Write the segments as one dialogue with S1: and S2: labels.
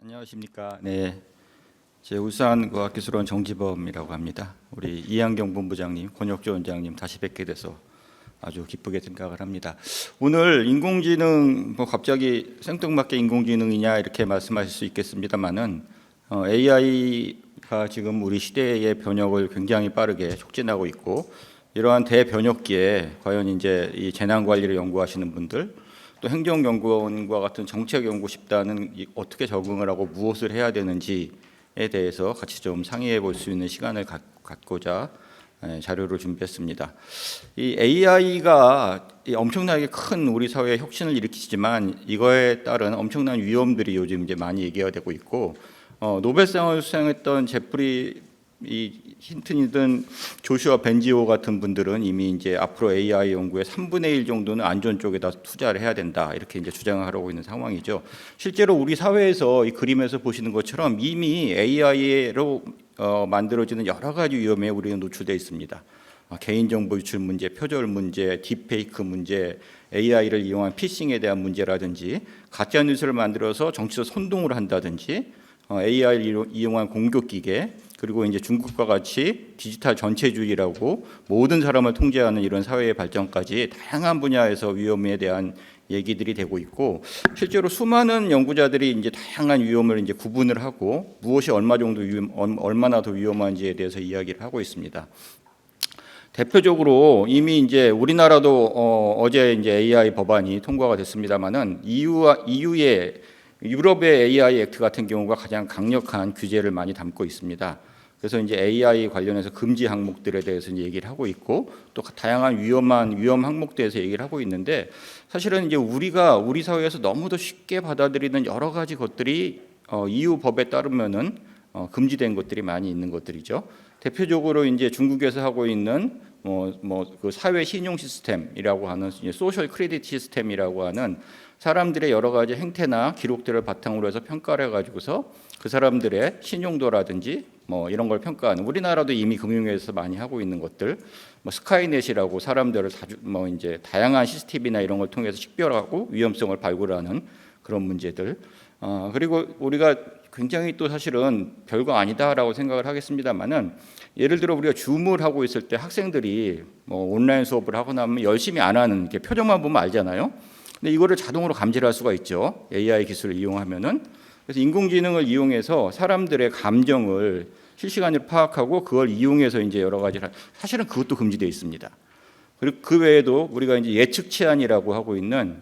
S1: 안녕하십니까. 네, 제 울산과학기술원 정지범이라고 합니다. 우리 이한경 본부장님, 권혁조 원장님 다시 뵙게 돼서 아주 기쁘게 생각을 합니다. 오늘 인공지능 갑자기 생뚱맞게 인공지능이냐 이렇게 말씀하실 수 있겠습니다만은 AI가 지금 우리 시대의 변혁을 굉장히 빠르게 촉진하고 있고 이러한 대변혁기에 과연 이제 이 재난 관리를 연구하시는 분들 또 행정연구원과 같은 정책연구집단은 어떻게 적응을 하고 무엇을 해야 되는지에 대해서 같이 좀 상의해 볼 수 있는 시간을 갖고자 자료를 준비했습니다. 이 AI가 엄청나게 큰 우리 사회에 혁신을 일으키지만 이거에 따른 엄청난 위험들이 요즘 이제 많이 얘기가 되고 있고 노벨상을 수상했던 제프리 힌튼이든 조슈아 벤지오 같은 분들은 이미 이제 앞으로 AI 연구의 3분의 1 정도는 안전 쪽에다 투자를 해야 된다 이렇게 이제 주장을 하고 있는 상황이죠. 실제로 우리 사회에서 이 그림에서 보시는 것처럼 이미 AI로 만들어지는 여러 가지 위험에 우리는 노출되어 있습니다. 개인정보 유출 문제, 표절 문제, 딥페이크 문제, AI를 이용한 피싱에 대한 문제라든지 가짜 뉴스를 만들어서 정치적 선동을 한다든지 AI를 이용한 공격 기계 그리고 이제 중국과 같이 디지털 전체주의라고 모든 사람을 통제하는 이런 사회의 발전까지 다양한 분야에서 위험에 대한 얘기들이 되고 있고 실제로 수많은 연구자들이 이제 다양한 위험을 이제 구분을 하고 무엇이 얼마나 더 위험한지에 대해서 이야기를 하고 있습니다. 대표적으로 이미 이제 우리나라도 어제 이제 AI 법안이 통과가 됐습니다만은 EU의 유럽의 AI 액트 같은 경우가 가장 강력한 규제를 많이 담고 있습니다. 그래서 이제 AI 관련해서 금지 항목들에 대해서 이제 얘기를 하고 있고 또 다양한 위험 항목들에 대해서 얘기를 하고 있는데 사실은 이제 우리 사회에서 너무도 쉽게 받아들이는 여러 가지 것들이 EU 법에 따르면은 금지된 것들이 많이 있는 것들이죠. 대표적으로 이제 중국에서 하고 있는 그 사회 신용 시스템이라고 하는 소셜 크레딧 시스템이라고 하는 사람들의 여러 가지 행태나 기록들을 바탕으로 해서 평가를 해가지고서 그 사람들의 신용도라든지 이런 걸 평가하는 우리나라도 이미 금융위에서 많이 하고 있는 것들 스카이넷이라고 사람들을 이제 다양한 CCTV나 이런 걸 통해서 식별하고 위험성을 발굴하는 그런 문제들 그리고 우리가 굉장히 또 사실은 별거 아니다라고 생각을 하겠습니다만은 예를 들어 우리가 줌을 하고 있을 때 학생들이 온라인 수업을 하고 나면 열심히 안 하는 이렇게 표정만 보면 알잖아요. 근데 이거를 자동으로 감지할 수가 있죠. AI 기술을 이용하면은. 그래서 인공지능을 이용해서 사람들의 감정을 실시간으로 파악하고 그걸 이용해서 이제 여러 가지 사실은 그것도 금지되어 있습니다. 그리고 그 외에도 우리가 이제 예측 치안이라고 하고 있는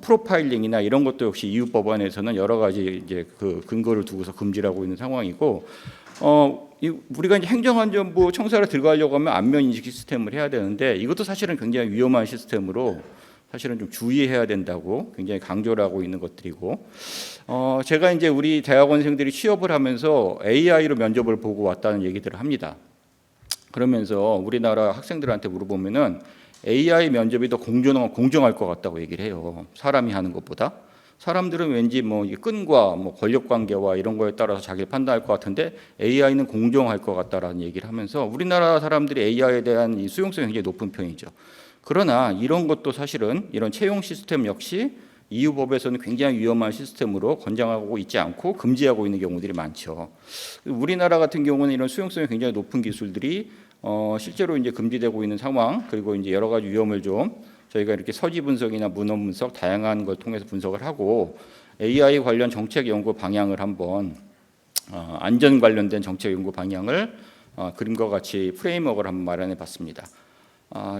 S1: 프로파일링이나 이런 것도 역시 EU 법안에서는 여러 가지 이제 그 근거를 두고서 금지를 하고 있는 상황이고 우리가 이제 행정안전부 청사를 들어가려고 하면 안면 인식 시스템을 해야 되는데 이것도 사실은 굉장히 위험한 시스템으로 사실은 좀 주의해야 된다고 굉장히 강조를 하고 있는 것들이고 제가 이제 우리 대학원생들이 취업을 하면서 AI로 면접을 보고 왔다는 얘기들을 합니다. 그러면서 우리나라 학생들한테 물어보면은 AI 면접이 더 공정할 것 같다고 얘기를 해요. 사람이 하는 것보다. 사람들은 왠지 끈과 권력 관계와 이런 거에 따라서 자기를 판단할 것 같은데 AI는 공정할 것 같다라는 얘기를 하면서 우리나라 사람들이 AI에 대한 이 수용성이 굉장히 높은 편이죠. 그러나 이런 것도 사실은 이런 채용 시스템 역시 EU 법에서는 굉장히 위험한 시스템으로 권장하고 있지 않고 금지하고 있는 경우들이 많죠. 우리나라 같은 경우는 이런 수용성이 굉장히 높은 기술들이 실제로 이제 금지되고 있는 상황 그리고 이제 여러 가지 위험을 좀 저희가 이렇게 서지 분석이나 문헌 분석 다양한 걸 통해서 분석을 하고 AI 관련 정책 연구 방향을 한번 안전 관련된 정책 연구 방향을 그림과 같이 프레임워크를 한번 마련해 봤습니다.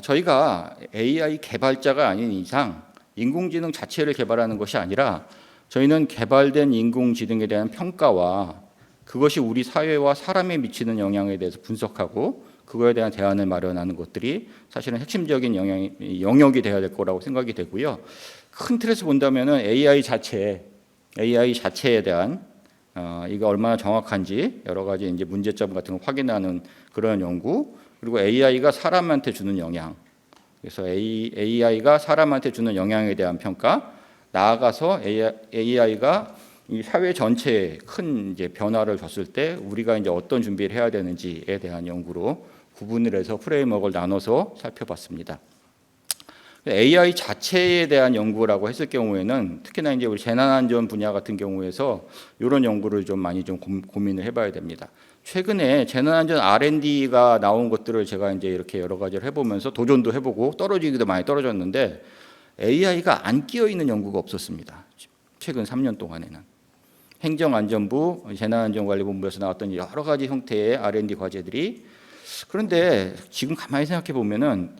S1: 저희가 AI 개발자가 아닌 이상 인공지능 자체를 개발하는 것이 아니라 저희는 개발된 인공지능에 대한 평가와 그것이 우리 사회와 사람에 미치는 영향에 대해서 분석하고 그거에 대한 대안을 마련하는 것들이 사실은 핵심적인 영역이 되어야 될 거라고 생각이 되고요. 큰 틀에서 본다면은 AI 자체에 대한 이거 얼마나 정확한지 여러 가지 이제 문제점 같은 거 확인하는 그런 연구 그리고 AI가 사람한테 주는 영향 그래서 AI가 사람한테 주는 영향에 대한 평가 나아가서 AI가 이 사회 전체에 큰 이제 변화를 줬을 때 우리가 이제 어떤 준비를 해야 되는지에 대한 연구로 구분을 해서 프레임워크를 나눠서 살펴봤습니다. AI 자체에 대한 연구라고 했을 경우에는 특히나 이제 우리 재난안전 분야 같은 경우에서 이런 연구를 좀 많이 좀 고민을 해봐야 됩니다. 최근에 재난안전 R&D가 나온 것들을 제가 이제 이렇게 여러 가지를 해보면서 도전도 해보고 떨어지기도 많이 떨어졌는데 AI가 안 끼어 있는 연구가 없었습니다. 최근 3년 동안에는 행정안전부, 재난안전관리본부에서 나왔던 여러 가지 형태의 R&D 과제들이, 그런데 지금 가만히 생각해 보면은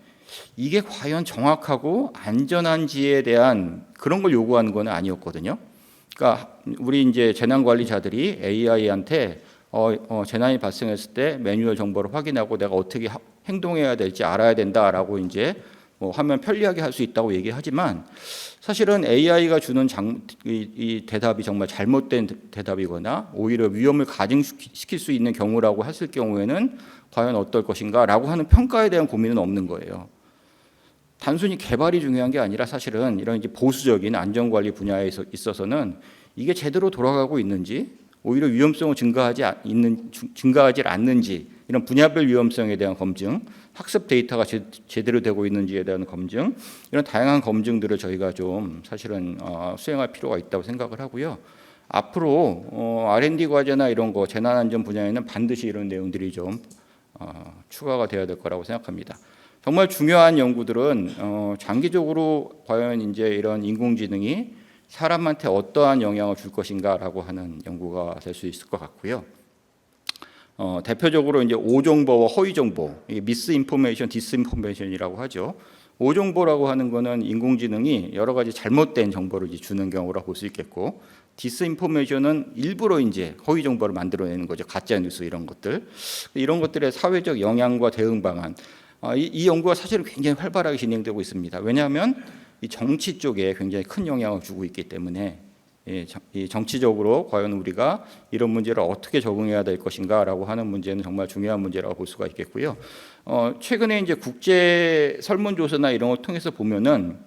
S1: 이게 과연 정확하고 안전한지에 대한 그런 걸 요구하는 건 아니었거든요. 그러니까 우리 이제 재난관리자들이 AI한테 재난이 발생했을 때 매뉴얼 정보를 확인하고 내가 어떻게 행동해야 될지 알아야 된다라고 이제 하면 편리하게 할 수 있다고 얘기하지만, 사실은 AI가 주는 이 대답이 정말 잘못된 대답이거나 오히려 위험을 가중시킬 수 있는 경우라고 했을 경우에는 과연 어떨 것인가라고 하는 평가에 대한 고민은 없는 거예요. 단순히 개발이 중요한 게 아니라 사실은 이런 이제 보수적인 안전관리 분야에 있어서는 이게 제대로 돌아가고 있는지, 오히려 위험성을 증가하지 않는지, 이런 분야별 위험성에 대한 검증, 학습 데이터가 제대로 되고 있는지에 대한 검증, 이런 다양한 검증들을 저희가 좀 사실은 수행할 필요가 있다고 생각을 하고요. 앞으로 R&D 과제나 이런 거 재난안전 분야에는 반드시 이런 내용들이 좀 추가가 되어야 될 거라고 생각합니다. 정말 중요한 연구들은 장기적으로 과연 이제 이런 인공지능이 사람한테 어떠한 영향을 줄 것인가라고 하는 연구가 될 수 있을 것 같고요. 대표적으로 이제 오정보와 허위정보, 미스인포메이션, 디스인포메이션이라고 하죠. 오정보라고 하는 거는 인공지능이 여러 가지 잘못된 정보를 이제 주는 경우라 볼 수 있겠고, 디스인포메이션은 일부러 이제 허위 정보를 만들어내는 거죠. 가짜 뉴스 이런 것들, 이런 것들의 사회적 영향과 대응 방안. 이 연구가 사실은 굉장히 활발하게 진행되고 있습니다. 왜냐하면 이 정치 쪽에 굉장히 큰 영향을 주고 있기 때문에, 이 정치적으로 과연 우리가 이런 문제를 어떻게 적응해야 될 것인가라고 하는 문제는 정말 중요한 문제라고 볼 수가 있겠고요. 최근에 이제 국제 설문조사나 이런 걸 통해서 보면은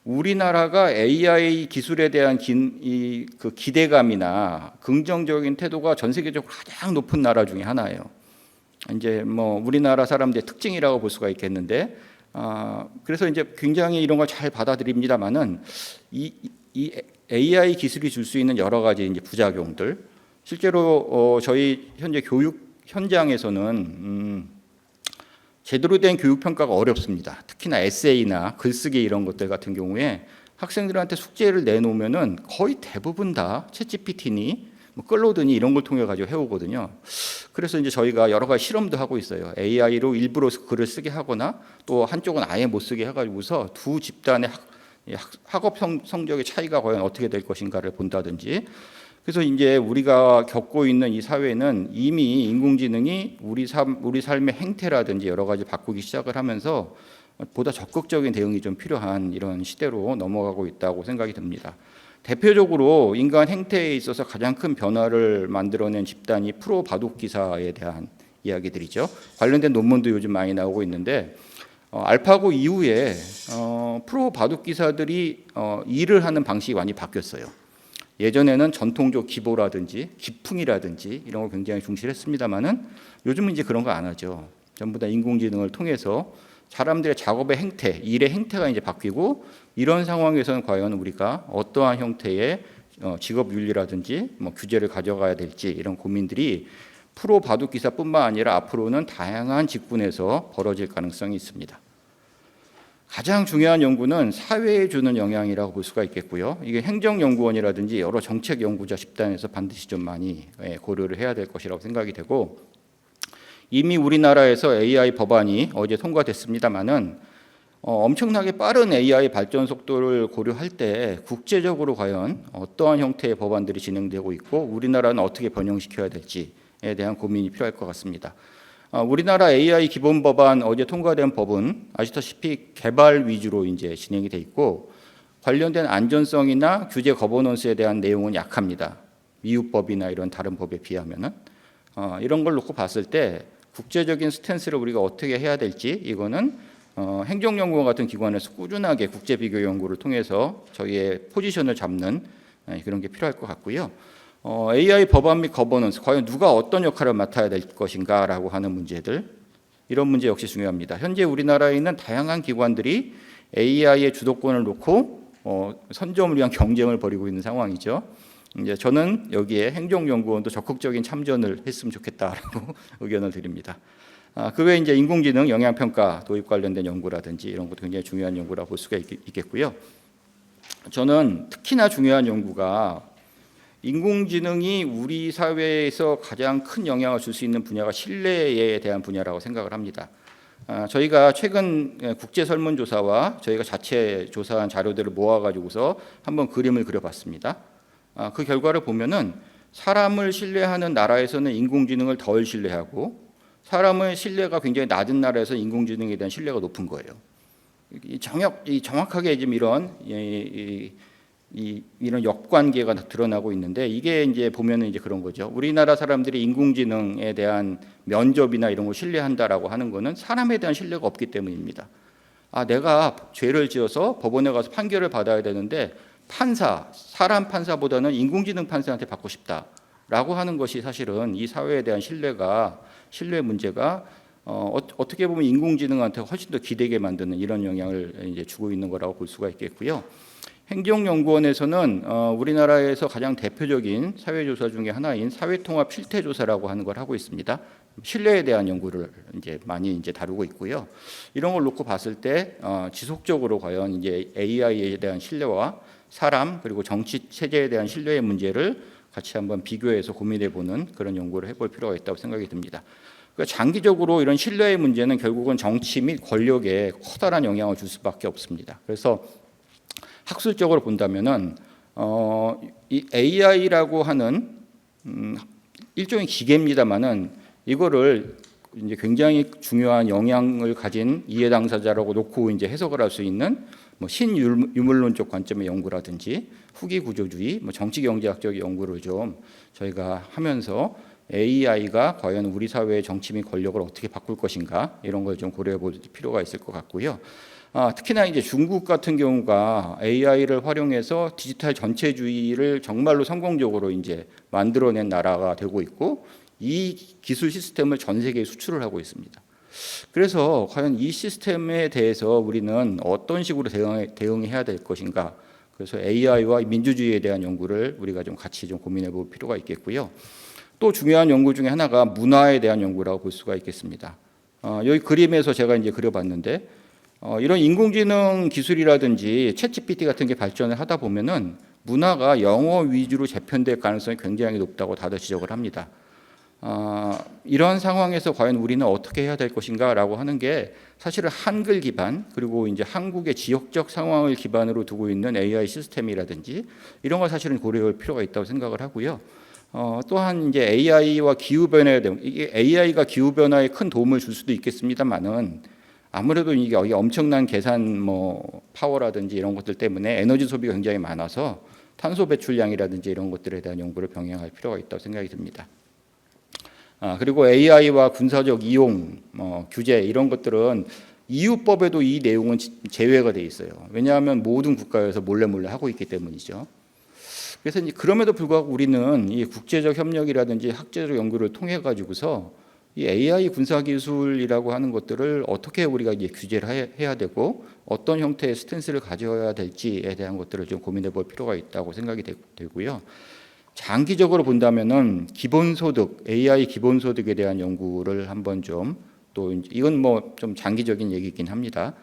S1: 우리나라가 AI 기술에 대한 그 기대감이나 긍정적인 태도가 전 세계적으로 가장 높은 나라 중에 하나예요. 이제 우리나라 사람들의 특징이라고 볼 수가 있겠는데, 그래서 이제 굉장히 이런 걸 잘 받아들입니다만은 이 AI 기술이 줄 수 있는 여러 가지 이제 부작용들, 실제로 저희 현재 교육 현장에서는 제대로 된 교육 평가가 어렵습니다. 특히나 에세이나 글쓰기 이런 것들 같은 경우에 학생들한테 숙제를 내놓으면은 거의 대부분 다 챗GPT니 클로드니 이런 걸 통해 가지고 해오거든요. 그래서 이제 저희가 여러 가지 실험도 하고 있어요. AI로 일부러 글을 쓰게 하거나 또 한쪽은 아예 못 쓰게 해가지고서 두 집단의 학업 성적의 차이가 과연 어떻게 될 것인가를 본다든지. 그래서 이제 우리가 겪고 있는 이 사회는 이미 인공지능이 우리 삶의 행태라든지 여러 가지 바꾸기 시작을 하면서 보다 적극적인 대응이 좀 필요한 이런 시대로 넘어가고 있다고 생각이 듭니다. 대표적으로 인간 행태에 있어서 가장 큰 변화를 만들어낸 집단이 프로 바둑 기사에 대한 이야기들이죠. 관련된 논문도 요즘 많이 나오고 있는데, 알파고 이후에 프로 바둑 기사들이 일을 하는 방식이 많이 바뀌었어요. 예전에는 전통적 기보라든지 기풍이라든지 이런 걸 굉장히 중시했습니다만은 요즘은 이제 그런 거 안 하죠. 전부 다 인공지능을 통해서 사람들의 작업의 행태, 일의 행태가 이제 바뀌고, 이런 상황에서는 과연 우리가 어떠한 형태의 직업 윤리라든지 규제를 가져가야 될지 이런 고민들이 프로 바둑 기사뿐만 아니라 앞으로는 다양한 직군에서 벌어질 가능성이 있습니다. 가장 중요한 연구는 사회에 주는 영향이라고 볼 수가 있겠고요. 이게 행정연구원이라든지 여러 정책연구자 집단에서 반드시 좀 많이 고려를 해야 될 것이라고 생각이 되고, 이미 우리나라에서 AI 법안이 어제 통과됐습니다마는 엄청나게 빠른 AI 발전 속도를 고려할 때 국제적으로 과연 어떠한 형태의 법안들이 진행되고 있고 우리나라는 어떻게 변형시켜야 될지에 대한 고민이 필요할 것 같습니다. 우리나라 AI 기본 법안 어제 통과된 법은 아시다시피 개발 위주로 이제 진행이 돼 있고, 관련된 안전성이나 규제 거버넌스에 대한 내용은 약합니다. 미국법이나 이런 다른 법에 비하면은 이런 걸 놓고 봤을 때 국제적인 스탠스를 우리가 어떻게 해야 될지, 이거는 행정연구원 같은 기관에서 꾸준하게 국제 비교 연구를 통해서 저희의 포지션을 잡는 그런 게 필요할 것 같고요. AI 법안 및 거버넌스, 과연 누가 어떤 역할을 맡아야 될 것인가라고 하는 문제들, 이런 문제 역시 중요합니다. 현재 우리나라에 있는 다양한 기관들이 AI의 주도권을 놓고 선점을 위한 경쟁을 벌이고 있는 상황이죠. 이제 저는 여기에 행정연구원도 적극적인 참전을 했으면 좋겠다라고 의견을 드립니다. 그 외에 이제 인공지능 영향평가 도입 관련된 연구라든지 이런 것도 굉장히 중요한 연구라고 볼 수가 있겠고요. 저는 특히나 중요한 연구가 인공지능이 우리 사회에서 가장 큰 영향을 줄 수 있는 분야가 신뢰에 대한 분야라고 생각을 합니다. 저희가 최근 국제 설문조사와 저희가 자체 조사한 자료들을 모아가지고서 한번 그림을 그려봤습니다. 그 결과를 보면은 사람을 신뢰하는 나라에서는 인공지능을 덜 신뢰하고 사람의 신뢰가 굉장히 낮은 나라에서 인공지능에 대한 신뢰가 높은 거예요. 정확하게 지금 이런 역관계가 드러나고 있는데 이게 이제 보면은 이제 그런 거죠. 우리나라 사람들이 인공지능에 대한 면접이나 이런 걸 신뢰한다라고 하는 거는 사람에 대한 신뢰가 없기 때문입니다. 내가 죄를 지어서 법원에 가서 판결을 받아야 되는데 사람 판사보다는 인공지능 판사한테 받고 싶다라고 하는 것이 사실은 이 사회에 대한 신뢰 문제가 어떻게 보면 인공지능한테 훨씬 더 기대게 만드는 이런 영향을 이제 주고 있는 거라고 볼 수가 있겠고요. 행정연구원에서는 우리나라에서 가장 대표적인 사회조사 중에 하나인 사회통합 실태조사라고 하는 걸 하고 있습니다. 신뢰에 대한 연구를 이제 많이 이제 다루고 있고요. 이런 걸 놓고 봤을 때 지속적으로 과연 이제 AI에 대한 신뢰와 사람 그리고 정치 체제에 대한 신뢰의 문제를 같이 한번 비교해서 고민해보는 그런 연구를 해볼 필요가 있다고 생각이 듭니다. 그러니까 장기적으로 이런 신뢰의 문제는 결국은 정치 및 권력에 커다란 영향을 줄 수밖에 없습니다. 그래서 학술적으로 본다면은 이 AI라고 하는 일종의 기계입니다만은 이거를 이제 굉장히 중요한 영향을 가진 이해 당사자라고 놓고 이제 해석을 할 수 있는 뭐 신유물론적 관점의 연구라든지 후기 구조주의, 뭐 정치 경제학적 연구를 좀 저희가 하면서 AI가 과연 우리 사회의 정치 및 권력을 어떻게 바꿀 것인가 이런 걸 좀 고려해 볼 필요가 있을 것 같고요. 특히나 이제 중국 같은 경우가 AI를 활용해서 디지털 전체주의를 정말로 성공적으로 이제 만들어낸 나라가 되고 있고 이 기술 시스템을 전 세계에 수출을 하고 있습니다. 그래서 과연 이 시스템에 대해서 우리는 어떤 식으로 대응해야 될 것인가? 그래서 AI와 민주주의에 대한 연구를 우리가 좀 같이 좀 고민해 볼 필요가 있겠고요. 또 중요한 연구 중에 하나가 문화에 대한 연구라고 볼 수가 있겠습니다. 여기 그림에서 제가 이제 그려봤는데 이런 인공지능 기술이라든지 챗GPT 같은 게 발전을 하다 보면은 문화가 영어 위주로 재편될 가능성이 굉장히 높다고 다들 지적을 합니다. 이런 상황에서 과연 우리는 어떻게 해야 될 것인가라고 하는 게 사실은 한글 기반 그리고 이제 한국의 지역적 상황을 기반으로 두고 있는 AI 시스템이라든지 이런 걸 사실은 고려할 필요가 있다고 생각을 하고요. 또한 이제 AI와 기후 변화에 대한 이게 AI가 기후 변화에 큰 도움을 줄 수도 있겠습니다만은 아무래도 이게 엄청난 계산 파워라든지 이런 것들 때문에 에너지 소비가 굉장히 많아서 탄소 배출량이라든지 이런 것들에 대한 연구를 병행할 필요가 있다고 생각이 듭니다. 그리고 AI와 군사적 이용, 규제 이런 것들은 EU법에도 이 내용은 제외가 돼 있어요. 왜냐하면 모든 국가에서 몰래 하고 있기 때문이죠. 그래서 이제 그럼에도 불구하고 우리는 이 국제적 협력이라든지 학제적 연구를 통해 가지고서 이 AI 군사 기술이라고 하는 것들을 어떻게 우리가 이제 규제를 해야 되고 어떤 형태의 스탠스를 가져야 될지에 대한 것들을 좀 고민해 볼 필요가 있다고 생각이 되고요. 장기적으로 본다면은 기본소득, AI 기본소득에 대한 연구를 한번 또 이건 좀 장기적인 얘기긴 합니다.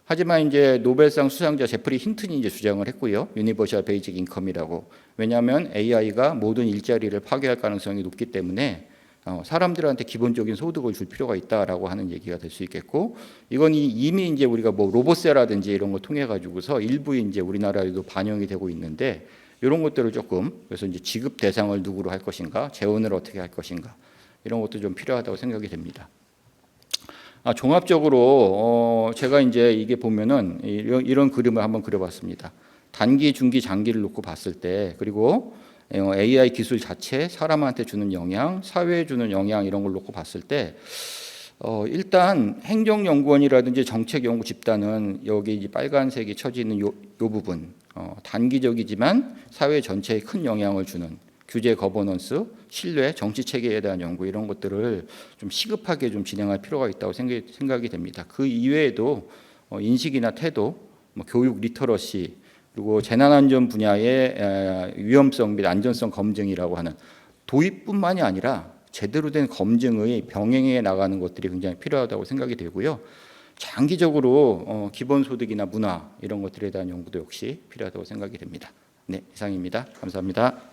S1: 하지만 이제 노벨상 수상자 제프리 힌튼이 이제 주장을 했고요. 유니버셜 베이직 인컴이라고. 왜냐하면 AI가 모든 일자리를 파괴할 가능성이 높기 때문에 사람들한테 기본적인 소득을 줄 필요가 있다라고 하는 얘기가 될 수 있겠고, 이건 이미 이제 우리가 로봇세라든지 이런 거 통해 가지고서 일부 이제 우리나라에도 반영이 되고 있는데, 이런 것들을 그래서 이제 지급 대상을 누구로 할 것인가, 재원을 어떻게 할 것인가, 이런 것도 좀 필요하다고 생각이 됩니다. 종합적으로 제가 이제 이게 보면은 이런 그림을 한번 그려봤습니다. 단기, 중기, 장기를 놓고 봤을 때, 그리고 AI 기술 자체, 사람한테 주는 영향, 사회에 주는 영향 이런 걸 놓고 봤을 때 일단 행정연구원이라든지 정책연구 집단은 여기 이제 빨간색이 쳐지는 요 부분 단기적이지만 사회 전체에 큰 영향을 주는 규제 거버넌스, 신뢰, 정치 체계에 대한 연구 이런 것들을 좀 시급하게 좀 진행할 필요가 있다고 생각이 됩니다. 그 이외에도 인식이나 태도, 뭐 교육 리터러시, 그리고 재난안전 분야의 위험성 및 안전성 검증이라고 하는 도입뿐만이 아니라 제대로 된 검증의 병행해 나가는 것들이 굉장히 필요하다고 생각이 되고요. 장기적으로 기본소득이나 문화 이런 것들에 대한 연구도 역시 필요하다고 생각이 됩니다. 네, 이상입니다. 감사합니다.